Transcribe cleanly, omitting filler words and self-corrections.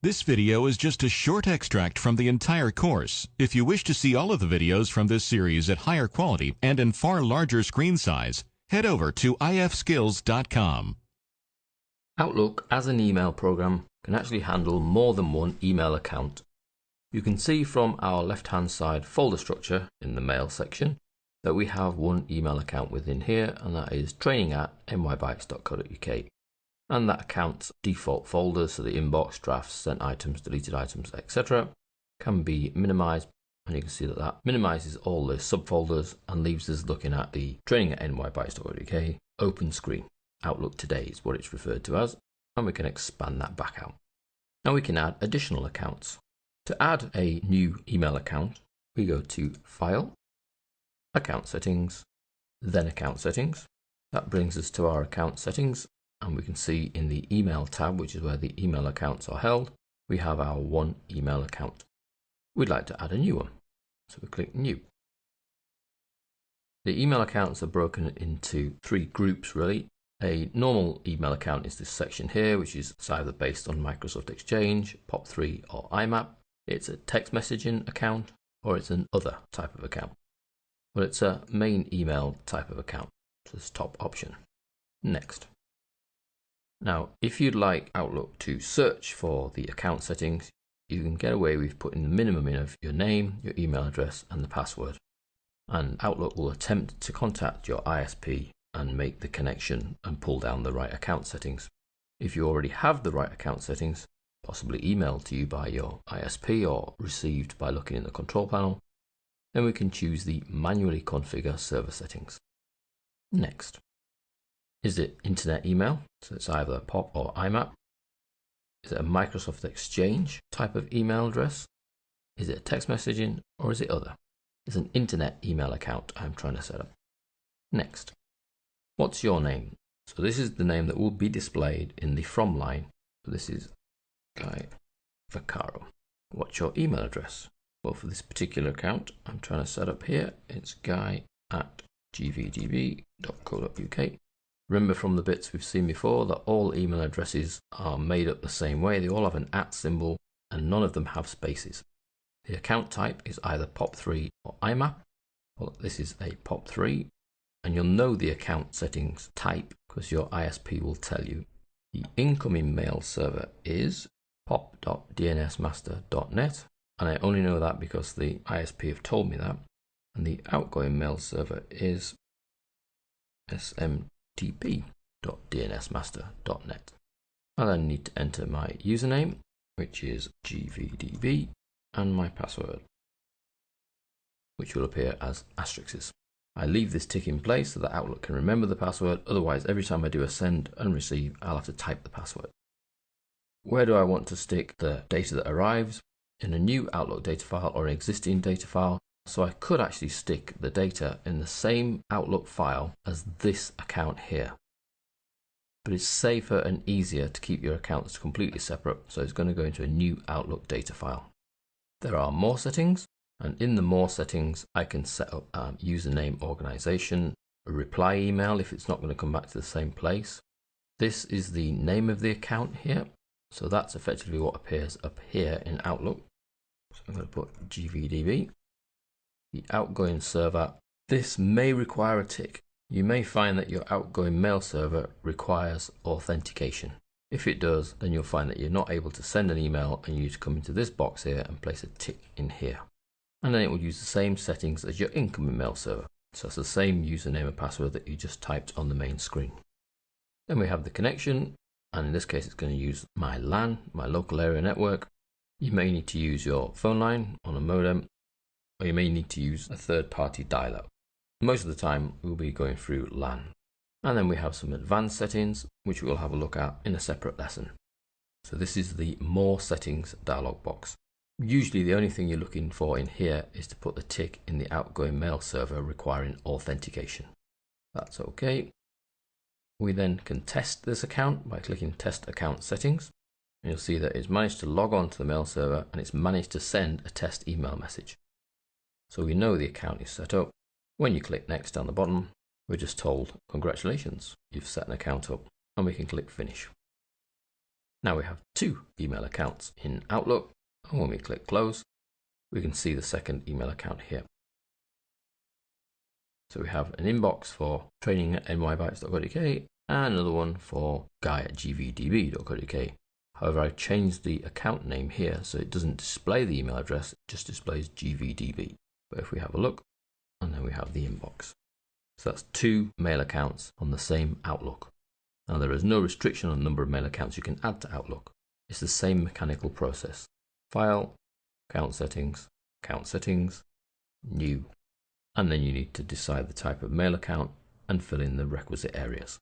This video is just a short extract from the entire course. If you wish to see all of the videos from this series at higher quality and in far larger screen size, head over to ifskills.com. Outlook as an email program can actually handle more than one email account. You can see from our left-hand side folder structure in the mail section that we have one email account within here, and that is training@nybikes.co.uk. And that account's default folders, so the inbox, drafts, sent items, deleted items, etc., can be minimized. And you can see that that minimizes all the subfolders and leaves us looking at the training@nybikes.co.uk open screen. Outlook Today is what it's referred to as, and we can expand that back out. Now we can add additional accounts. To add a new email account, we go to File, Account Settings, then Account Settings. That brings us to our account settings, and we can see in the Email tab, which is where the email accounts are held, we have our one email account. We'd like to add a new one, so we click New. The email accounts are broken into three groups really. A normal email account is this section here, which is either based on Microsoft Exchange, POP3 or IMAP. It's a text messaging account, or it's an other type of account. Well, it's a main email type of account, so this top option. Next. Now, if you'd like Outlook to search for the account settings, you can get away with putting the minimum in of your name, your email address, and the password. And Outlook will attempt to contact your ISP and make the connection and pull down the right account settings. If you already have the right account settings, possibly emailed to you by your ISP or received by looking in the control panel, then we can choose the manually configure server settings. Next. Is it internet email? So it's either POP or IMAP. Is it a Microsoft Exchange type of email address? Is it text messaging, or is it other? It's an internet email account I'm trying to set up. Next. What's your name? So this is the name that will be displayed in the from line. So this is Guy Vaccaro. What's your email address? Well, for this particular account I'm trying to set up here, it's guy@gvdb.co.uk. Remember from the bits we've seen before that all email addresses are made up the same way. They all have an @ symbol and none of them have spaces. The account type is either POP3 or IMAP. Well, this is a POP3, and you'll know the account settings type because your ISP will tell you. The incoming mail server is pop.dnsmaster.net, and I only know that because the ISP have told me that. And the outgoing mail server is smtp.dnsmaster.net. I then need to enter my username, which is gvdb, and my password, which will appear as asterisks. I leave this tick in place so that Outlook can remember the password, otherwise every time I do a send and receive, I'll have to type the password. Where do I want to stick the data that arrives? In a new Outlook data file or an existing data file? So I could actually stick the data in the same Outlook file as this account here. But it's safer and easier to keep your accounts completely separate, so it's going to go into a new Outlook data file. There are more settings, and in the more settings I can set up username organization, a reply email if it's not going to come back to the same place. This is the name of the account here, so that's effectively what appears up here in Outlook. So I'm going to put gvdb. The outgoing server. This may require a tick. You may find that your outgoing mail server requires authentication. If it does, then you'll find that you're not able to send an email and you need to come into this box here and place a tick in here. And then it will use the same settings as your incoming mail server. So it's the same username and password that you just typed on the main screen. Then we have the connection, and in this case it's going to use my LAN, my local area network. You may need to use your phone line on a modem, or you may need to use a third-party dial-up. Most of the time we'll be going through LAN. And then we have some advanced settings, which we'll have a look at in a separate lesson. So this is the More Settings dialog box. Usually the only thing you're looking for in here is to put the tick in the outgoing mail server requiring authentication. That's okay. We then can test this account by clicking Test Account Settings. And you'll see that it's managed to log on to the mail server and it's managed to send a test email message. So we know the account is set up. When you click Next down the bottom, we're just told, congratulations, you've set an account up, and we can click Finish. Now we have two email accounts in Outlook, and when we click close, we can see the second email account here. So we have an inbox for training@nybytes.co.uk and another one for guy@gvdb.co.uk. However, I changed the account name here so it doesn't display the email address, it just displays GVDB. But if we have a look, and then we have the inbox. So that's two mail accounts on the same Outlook. Now there is no restriction on the number of mail accounts you can add to Outlook. It's the same mechanical process. File, account settings, new. And then you need to decide the type of mail account and fill in the requisite areas.